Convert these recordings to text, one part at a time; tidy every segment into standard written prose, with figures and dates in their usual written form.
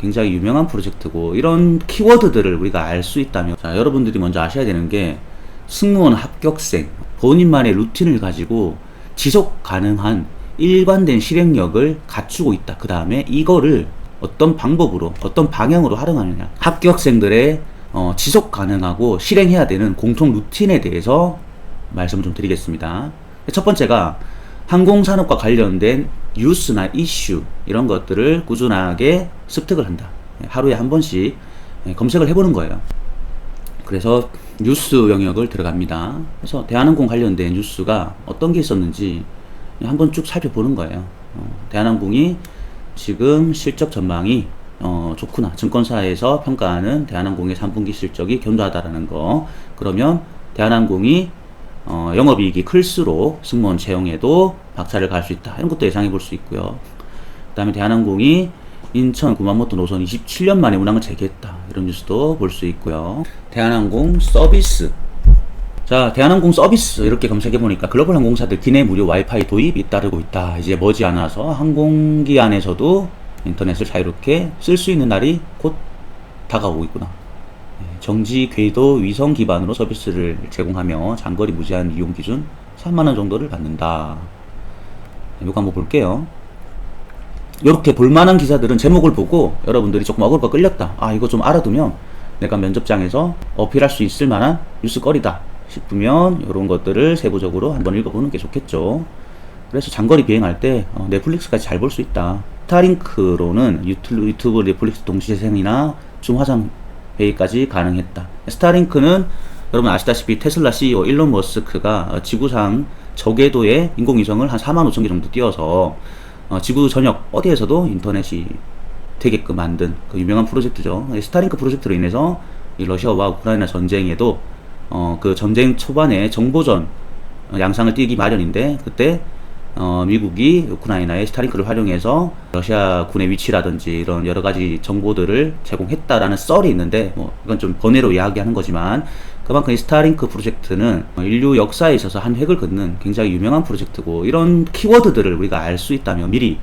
굉장히 유명한 프로젝트고, 이런 키워드들을 우리가 알 수 있다면, 자, 여러분들이 먼저 아셔야 되는 게 승무원 합격생, 본인만의 루틴을 가지고 지속 가능한 일관된 실행력을 갖추고 있다. 그 다음에 이거를 어떤 방법으로, 어떤 방향으로 활용하느냐. 합격생들의 지속 가능하고 실행해야 되는 공통 루틴에 대해서 말씀을 좀 드리겠습니다. 첫 번째가 항공산업과 관련된 뉴스나 이슈, 이런 것들을 꾸준하게 습득을 한다. 하루에 한 번씩 검색을 해보는 거예요. 그래서 뉴스 영역을 들어갑니다. 그래서 대한항공 관련된 뉴스가 어떤 게 있었는지 한번 쭉 살펴보는 거예요. 대한항공이 지금 실적 전망이 좋구나, 증권사에서 평가하는 대한항공의 3분기 실적이 견조하다라는 거. 그러면 대한항공이 영업이익이 클수록 승무원 채용에도 박차를 가할 수 있다, 이런 것도 예상해 볼 수 있고요. 그 다음에 대한항공이 인천 구만모토 노선 27년 만에 운항을 재개했다, 이런 뉴스도 볼 수 있고요. 대한항공 서비스. 자, 대한항공 서비스 이렇게 검색해 보니까 글로벌 항공사들 기내 무료 와이파이 도입이 잇따르고 있다. 이제 머지않아서 항공기 안에서도 인터넷을 자유롭게 쓸 수 있는 날이 곧 다가오고 있구나. 정지 궤도 위성 기반으로 서비스를 제공하며 장거리 무제한 이용 기준 3만원 정도를 받는다. 이거 한번 볼게요. 이렇게 볼만한 기사들은 제목을 보고 여러분들이 조금 어그로가 끌렸다, 이거 좀 알아두면 내가 면접장에서 어필할 수 있을 만한 뉴스거리다 싶으면 이런 것들을 세부적으로 한번 읽어보는 게 좋겠죠. 그래서 장거리 비행할 때 넷플릭스까지 잘 볼 수 있다. 스타링크로는 유튜브 넷플릭스 동시재생이나 줌 화상 회의까지 가능했다. 스타링크는 여러분 아시다시피 테슬라 CEO 일론 머스크가 지구상 저궤도에 인공위성을 한 45,000개 정도 띄워서 지구 전역 어디에서도 인터넷이 되게끔 만든 그 유명한 프로젝트죠. 스타링크 프로젝트로 인해서 이 러시아와 우크라이나 전쟁에도 그 전쟁 초반에 정보전 양상을 띄기 마련인데, 그때 미국이 우크라이나의 스타링크를 활용해서 러시아 군의 위치라든지 이런 여러 가지 정보들을 제공했다라는 썰이 있는데, 이건 좀 번외로 이야기하는 거지만, 그만큼 이 스타링크 프로젝트는 인류 역사에 있어서 한 획을 긋는 굉장히 유명한 프로젝트고, 이런 키워드들을 우리가 알 수 있다면, 미리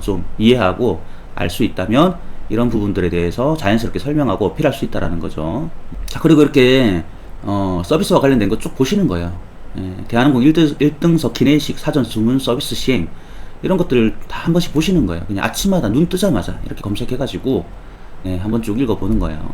좀 이해하고 알 수 있다면 이런 부분들에 대해서 자연스럽게 설명하고 어필할 수 있다라는 거죠. 자, 그리고 이렇게 서비스와 관련된 거 쭉 보시는 거예요. 대한항공 1등석 기내식 사전 주문 서비스 시행, 이런 것들을 다 한 번씩 보시는 거예요. 그냥 아침마다 눈 뜨자마자 이렇게 검색해가지고 한번 쭉 읽어보는 거예요.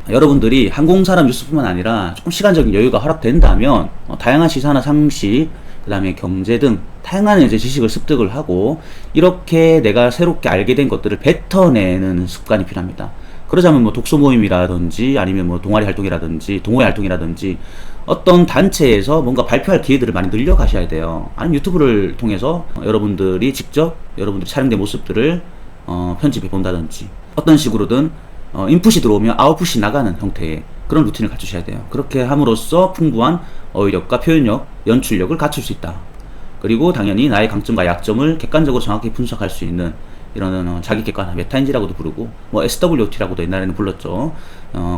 여러분들이 항공산업 뉴스뿐만 아니라 조금 시간적인 여유가 허락된다면 다양한 시사나 상식, 그 다음에 경제 등 다양한 이제 지식을 습득을 하고, 이렇게 내가 새롭게 알게 된 것들을 뱉어내는 습관이 필요합니다. 그러자면 뭐 독서 모임이라든지 아니면 뭐 동아리 활동이라든지 동호회 활동이라든지 어떤 단체에서 뭔가 발표할 기회들을 많이 늘려 가셔야 돼요. 아니면 유튜브를 통해서 여러분들이 직접 여러분들이 촬영된 모습들을 편집해 본다든지, 어떤 식으로든 인풋이 들어오면 아웃풋이 나가는 형태의 그런 루틴을 갖추셔야 돼요. 그렇게 함으로써 풍부한 어휘력과 표현력, 연출력을 갖출 수 있다. 그리고 당연히 나의 강점과 약점을 객관적으로 정확히 분석할 수 있는 이런 자기 객관화, 메타인지라고도 부르고 뭐 SWOT라고도 옛날에는 불렀죠.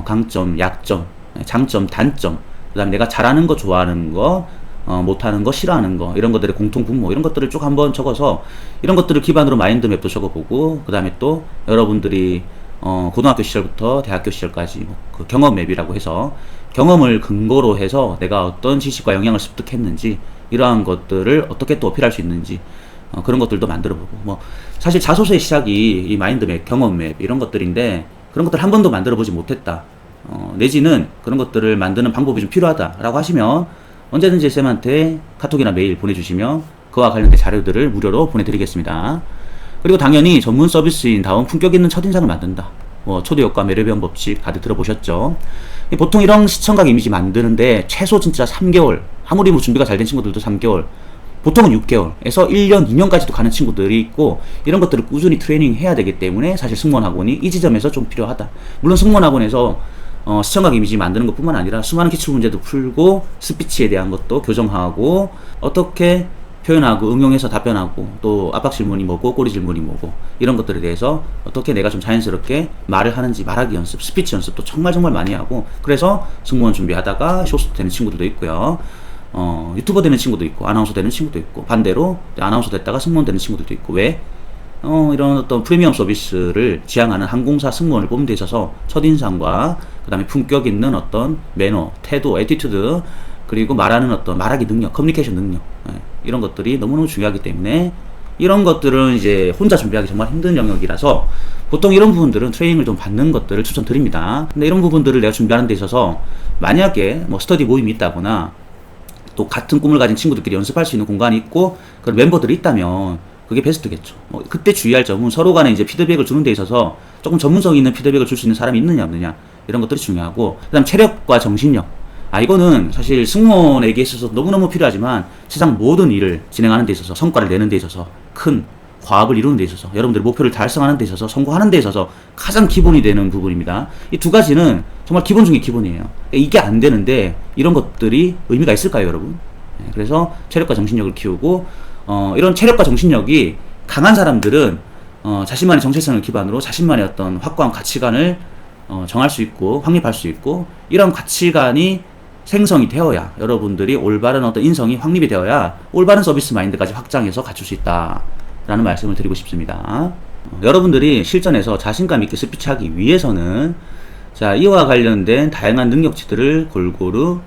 강점, 약점, 장점, 단점, 그 다음에 내가 잘하는 거, 좋아하는 거, 못하는 거, 싫어하는 거, 이런 것들의 공통 분모, 이런 것들을 쭉 한번 적어서 이런 것들을 기반으로 마인드맵도 적어보고, 그 다음에 또 여러분들이 고등학교 시절부터 대학교 시절까지 그 경험 맵이라고 해서 경험을 근거로 해서 내가 어떤 지식과 영향을 습득했는지, 이러한 것들을 어떻게 또 어필할 수 있는지, 그런 것들도 만들어보고, 사실 자소서의 시작이 이 마인드맵, 경험맵 이런 것들인데, 그런 것들 한 번도 만들어보지 못했다, 내지는 그런 것들을 만드는 방법이 좀 필요하다라고 하시면 언제든지 쌤한테 카톡이나 메일 보내주시면 그와 관련된 자료들을 무료로 보내드리겠습니다. 그리고 당연히 전문 서비스인 다운 품격 있는 첫인상을 만든다. 초대효과, 매력변 법칙 다들 들어보셨죠? 보통 이런 시청각 이미지 만드는데 최소 진짜 3개월, 아무리 뭐 준비가 잘 된 친구들도 3개월, 보통은 6개월에서 1년, 2년까지도 가는 친구들이 있고, 이런 것들을 꾸준히 트레이닝 해야 되기 때문에 사실 승무원학원이 이 지점에서 좀 필요하다. 물론 승무원학원에서 시청각 이미지 만드는 것 뿐만 아니라 수많은 기출 문제도 풀고, 스피치에 대한 것도 교정하고, 어떻게 표현하고 응용해서 답변하고, 또 압박 질문이 뭐고 꼬리 질문이 뭐고, 이런 것들에 대해서 어떻게 내가 좀 자연스럽게 말을 하는지, 말하기 연습, 스피치 연습도 정말 많이 하고, 그래서 승무원 준비하다가 쇼스 되는 친구들도 있고요. 유튜버 되는 친구도 있고, 아나운서 되는 친구도 있고, 반대로 아나운서 됐다가 승무원 되는 친구들도 있고. 왜? 이런 어떤 프리미엄 서비스를 지향하는 항공사 승무원을 뽑는 데 있어서 첫인상과 그 다음에 품격 있는 어떤 매너, 태도, 애티튜드, 그리고 말하는 어떤 말하기 능력, 커뮤니케이션 능력, 이런 것들이 너무너무 중요하기 때문에 이런 것들은 이제 혼자 준비하기 정말 힘든 영역이라서 보통 이런 부분들은 트레이닝을 좀 받는 것들을 추천드립니다. 근데 이런 부분들을 내가 준비하는 데 있어서 만약에 뭐 스터디 모임이 있다거나 또 같은 꿈을 가진 친구들끼리 연습할 수 있는 공간이 있고 그런 멤버들이 있다면 그게 베스트겠죠. 그때 주의할 점은 서로 간에 이제 피드백을 주는 데 있어서 조금 전문성 있는 피드백을 줄 수 있는 사람이 있느냐 없느냐 이런 것들이 중요하고, 그 다음 체력과 정신력. 이거는 사실 승무원에게 있어서 너무너무 필요하지만 세상 모든 일을 진행하는 데 있어서, 성과를 내는 데 있어서, 큰 과업을 이루는 데 있어서, 여러분들의 목표를 달성하는 데 있어서, 성공하는 데 있어서 가장 기본이 되는 부분입니다. 이 두 가지는 정말 기본 중에 기본이에요. 이게 안 되는데 이런 것들이 의미가 있을까요, 여러분? 그래서 체력과 정신력을 키우고, 이런 체력과 정신력이 강한 사람들은 자신만의 정체성을 기반으로 자신만의 어떤 확고한 가치관을 정할 수 있고 확립할 수 있고, 이런 가치관이 생성이 되어야, 여러분들이 올바른 어떤 인성이 확립이 되어야 올바른 서비스 마인드까지 확장해서 갖출 수 있다라는 말씀을 드리고 싶습니다. 여러분들이 실전에서 자신감 있게 스피치하기 위해서는 자, 이와 관련된 다양한 능력치들을 골고루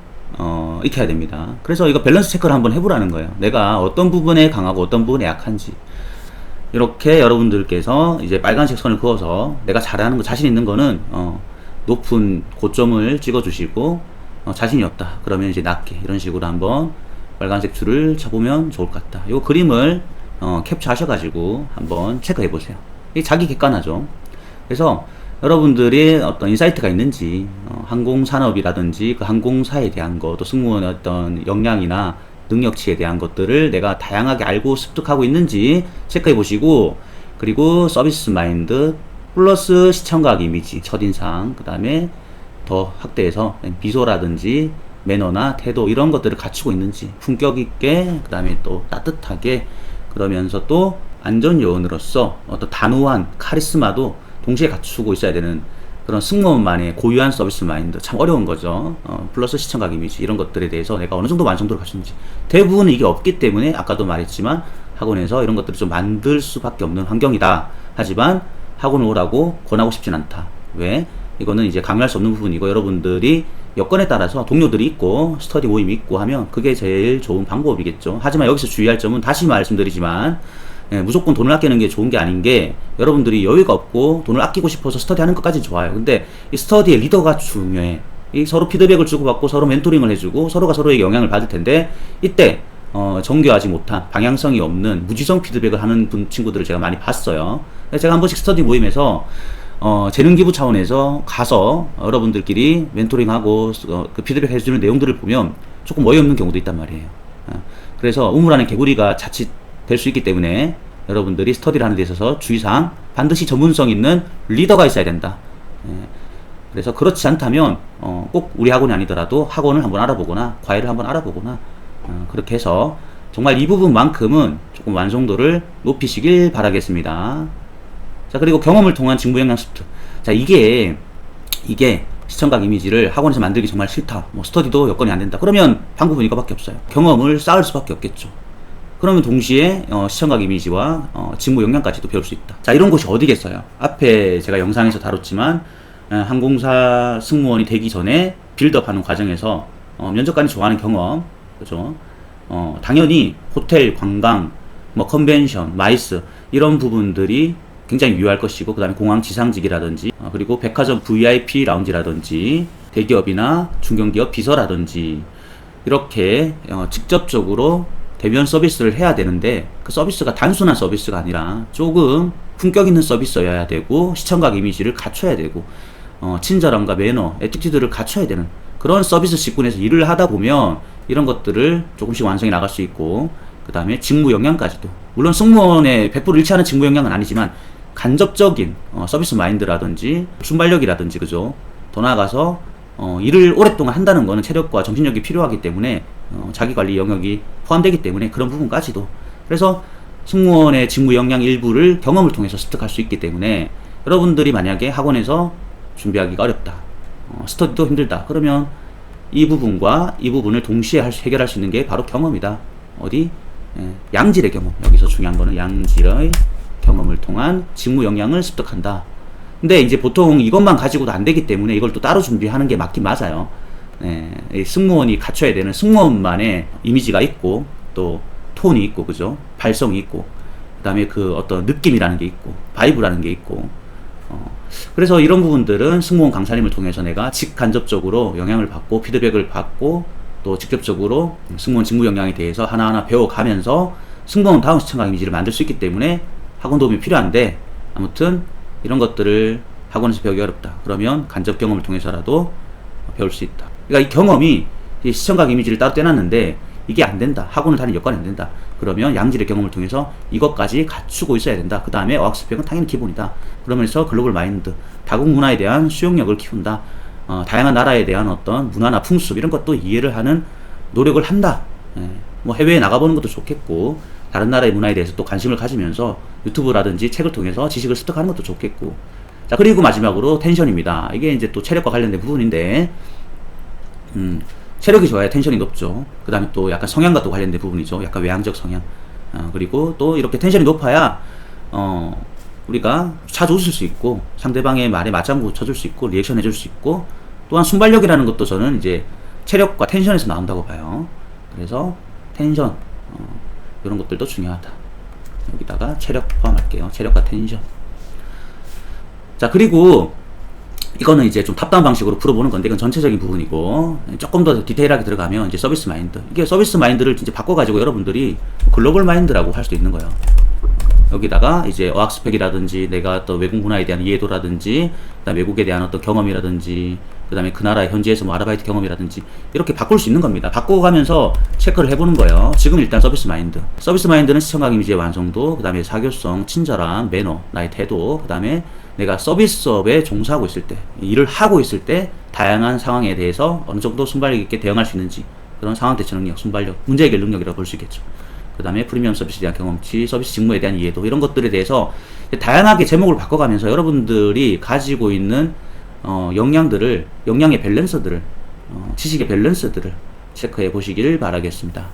익혀야 됩니다. 그래서 이거 밸런스 체크를 한번 해보라는 거예요. 내가 어떤 부분에 강하고 어떤 부분에 약한지. 이렇게 여러분들께서 이제 빨간색 선을 그어서 내가 잘하는 거, 자신 있는 거는 높은 고점을 찍어주시고, 자신이 없다 그러면 이제 낮게, 이런 식으로 한번 빨간색 줄을 쳐보면 좋을 것 같다. 이 그림을 캡처 하셔가지고 한번 체크해 보세요. 이게 자기 객관화죠. 그래서 여러분들이 어떤 인사이트가 있는지, 항공산업이라든지 그 항공사에 대한 것, 또 승무원의 어떤 역량이나 능력치에 대한 것들을 내가 다양하게 알고 습득하고 있는지 체크해 보시고, 그리고 서비스 마인드 플러스 시청각 이미지, 첫인상, 그 다음에 더 확대해서 비소라든지 매너나 태도 이런 것들을 갖추고 있는지, 품격 있게, 그 다음에 또 따뜻하게, 그러면서 또 안전 요원으로서 어떤 단호한 카리스마도 동시에 갖추고 있어야 되는 그런 승무원만의 고유한 서비스 마인드. 참 어려운 거죠. 플러스 시청각 이미지, 이런 것들에 대해서 내가 어느 정도 완성도를 갖추는지. 대부분 이게 없기 때문에 아까도 말했지만 학원에서 이런 것들을 좀 만들 수밖에 없는 환경이다. 하지만 학원을 오라고 권하고 싶진 않다. 왜? 이거는 이제 강요할 수 없는 부분이고, 여러분들이 여건에 따라서 동료들이 있고 스터디 모임이 있고 하면 그게 제일 좋은 방법이겠죠. 하지만 여기서 주의할 점은 다시 말씀드리지만, 무조건 돈을 아끼는 게 좋은 게 아닌 게, 여러분들이 여유가 없고 돈을 아끼고 싶어서 스터디하는 것까지 좋아요. 근데 이 스터디의 리더가 중요해. 이 서로 피드백을 주고받고 서로 멘토링을 해주고 서로가 서로에게 영향을 받을 텐데, 이때 정교하지 못한, 방향성이 없는 무지성 피드백을 하는 친구들을 제가 많이 봤어요. 제가 한 번씩 스터디 모임에서 재능기부 차원에서 가서 여러분들끼리 멘토링하고 그 피드백 해주는 내용들을 보면 조금 어이없는 경우도 있단 말이에요. 그래서 우물 안에 개구리가 자칫 될 수 있기 때문에 여러분들이 스터디를 하는 데 있어서 주의사항, 반드시 전문성 있는 리더가 있어야 된다. 그래서 그렇지 않다면 꼭 우리 학원이 아니더라도 학원을 한번 알아보거나 과외를 한번 알아보거나 그렇게 해서 정말 이 부분만큼은 조금 완성도를 높이시길 바라겠습니다. 자, 그리고 경험을 통한 직무역량 습득. 자, 이게 시청각 이미지를 학원에서 만들기 정말 싫다, 뭐 스터디도 여건이 안 된다, 그러면 방법은 이거밖에 없어요. 경험을 쌓을 수밖에 없겠죠. 그러면 동시에 시청각 이미지와 직무 역량까지도 배울 수 있다. 자, 이런 곳이 어디겠어요? 앞에 제가 영상에서 다뤘지만 항공사 승무원이 되기 전에 빌드업하는 과정에서 면접관이 좋아하는 경험, 그죠? 당연히 호텔, 관광, 뭐 컨벤션, 마이스 이런 부분들이 굉장히 유효할 것이고, 그 다음에 공항 지상직이라든지 그리고 백화점 VIP 라운지라든지 대기업이나 중견기업 비서라든지 이렇게 직접적으로 대면 서비스를 해야 되는데, 그 서비스가 단순한 서비스가 아니라 조금 품격 있는 서비스여야 되고, 시청각 이미지를 갖춰야 되고, 친절함과 매너, 애티튜드를 갖춰야 되는 그런 서비스 직군에서 일을 하다 보면 이런 것들을 조금씩 완성해 나갈 수 있고, 그 다음에 직무 역량까지도, 물론 승무원의 100% 일치하는 직무 역량은 아니지만 간접적인 서비스 마인드라든지 순발력이라든지, 그죠? 더 나아가서 일을 오랫동안 한다는 거는 체력과 정신력이 필요하기 때문에 자기관리 영역이 포함되기 때문에 그런 부분까지도, 그래서 승무원의 직무 역량 일부를 경험을 통해서 습득할 수 있기 때문에, 여러분들이 만약에 학원에서 준비하기가 어렵다, 스터디도 힘들다, 그러면 이 부분과 이 부분을 동시에 해결할 수 있는 게 바로 경험이다. 어디? 양질의 경험. 여기서 중요한 거는 양질의 경험을 통한 직무 역량을 습득한다. 근데 이제 보통 이것만 가지고도 안 되기 때문에 이걸 또 따로 준비하는 게 맞긴 맞아요. 네, 이 승무원이 갖춰야 되는 승무원만의 이미지가 있고 또 톤이 있고 그죠? 발성이 있고 그다음에 그 어떤 느낌이라는 게 있고 바이브라는 게 있고 그래서 이런 부분들은 승무원 강사님을 통해서 내가 직간접적으로 영향을 받고 피드백을 받고 또 직접적으로 승무원 직무 역량에 대해서 하나하나 배워가면서 승무원 다운 시청각 이미지를 만들 수 있기 때문에 학원 도움이 필요한데 아무튼 이런 것들을 학원에서 배우기 어렵다. 그러면 간접 경험을 통해서라도 배울 수 있다. 그러니까 이 경험이 이 시청각 이미지를 따로 떼놨는데 이게 안 된다. 학원을 다니는 여건이 안 된다. 그러면 양질의 경험을 통해서 이것까지 갖추고 있어야 된다. 그 다음에 어학 스펙은 당연히 기본이다. 그러면서 글로벌 마인드, 다국 문화에 대한 수용력을 키운다. 다양한 나라에 대한 어떤 문화나 풍습 이런 것도 이해를 하는 노력을 한다. 뭐 해외에 나가보는 것도 좋겠고 다른 나라의 문화에 대해서 또 관심을 가지면서 유튜브라든지 책을 통해서 지식을 습득하는 것도 좋겠고 자 그리고 마지막으로 텐션입니다. 이게 이제 또 체력과 관련된 부분인데 체력이 좋아야 텐션이 높죠. 그 다음에 또 약간 성향과 또 관련된 부분이죠. 약간 외향적 성향. 그리고 또 이렇게 텐션이 높아야 우리가 자주 웃을 수 있고 상대방의 말에 맞장구 쳐줄 수 있고 리액션 해줄 수 있고 또한 순발력이라는 것도 저는 이제 체력과 텐션에서 나온다고 봐요. 그래서 텐션 이런 것들도 중요하다. 여기다가 체력 포함할게요. 체력과 텐션. 자 그리고 이거는 이제 좀 탑다운 방식으로 풀어보는 건데 이건 전체적인 부분이고 조금 더 디테일하게 들어가면 이제 서비스 마인드 이게 서비스 마인드를 진짜 바꿔가지고 여러분들이 글로벌 마인드라고 할 수도 있는 거예요. 여기다가 이제 어학 스펙이라든지 내가 또 외국 문화에 대한 이해도라든지 그다음에 외국에 대한 어떤 경험이라든지 그다음에 그 나라의 현지에서 뭐 아르바이트 경험이라든지 이렇게 바꿀 수 있는 겁니다. 바꿔가면서 체크를 해보는 거예요. 지금 일단 서비스 마인드. 서비스 마인드는 시청각 이미지의 완성도, 그다음에 사교성, 친절함, 매너, 나의 태도, 그다음에 내가 서비스업에 종사하고 있을 때, 일을 하고 있을 때 다양한 상황에 대해서 어느 정도 순발력 있게 대응할 수 있는지 그런 상황 대처 능력, 순발력, 문제 해결 능력이라고 볼 수 있겠죠. 그 다음에 프리미엄 서비스에 대한 경험치, 서비스 직무에 대한 이해도 이런 것들에 대해서 다양하게 제목을 바꿔가면서 여러분들이 가지고 있는 역량들을, 역량의 밸런스들을, 지식의 밸런스들을 체크해 보시길 바라겠습니다.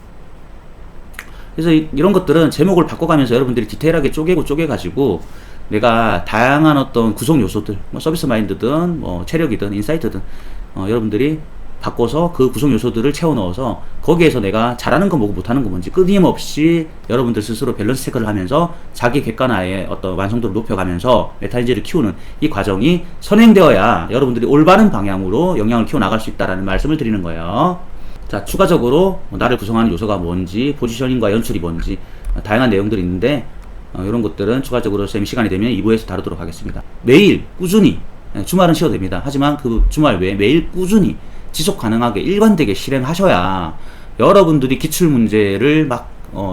그래서 이런 것들은 제목을 바꿔가면서 여러분들이 디테일하게 쪼개가지고 내가 다양한 어떤 구성 요소들, 뭐 서비스 마인드든, 뭐 체력이든, 인사이트든, 여러분들이 바꿔서 그 구성 요소들을 채워 넣어서 거기에서 내가 잘하는 거 뭐고 못하는 거 뭔지 끊임없이 여러분들 스스로 밸런스 체크를 하면서 자기 객관화의 어떤 완성도를 높여가면서 메타인지를 키우는 이 과정이 선행되어야 여러분들이 올바른 방향으로 역량을 키워 나갈 수 있다라는 말씀을 드리는 거예요. 자, 추가적으로 나를 구성하는 요소가 뭔지, 포지셔닝과 연출이 뭔지 다양한 내용들이 있는데 이런 것들은 추가적으로 쌤이 시간이 되면 2부에서 다루도록 하겠습니다. 매일 꾸준히, 주말은 쉬어도 됩니다. 하지만 그 주말 외에 매일 꾸준히 지속 가능하게 일관되게 실행하셔야 여러분들이 기출문제를 막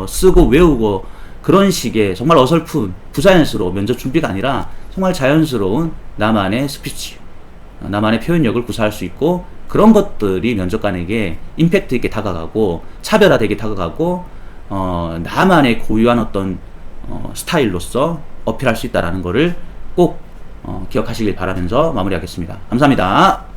쓰고 외우고 그런 식의 정말 어설픈 부자연스러운 면접 준비가 아니라 정말 자연스러운 나만의 스피치, 나만의 표현력을 구사할 수 있고 그런 것들이 면접관에게 임팩트 있게 다가가고 차별화되게 다가가고 나만의 고유한 어떤 스타일로서 어필할 수 있다는 것을 꼭 기억하시길 바라면서 마무리하겠습니다. 감사합니다.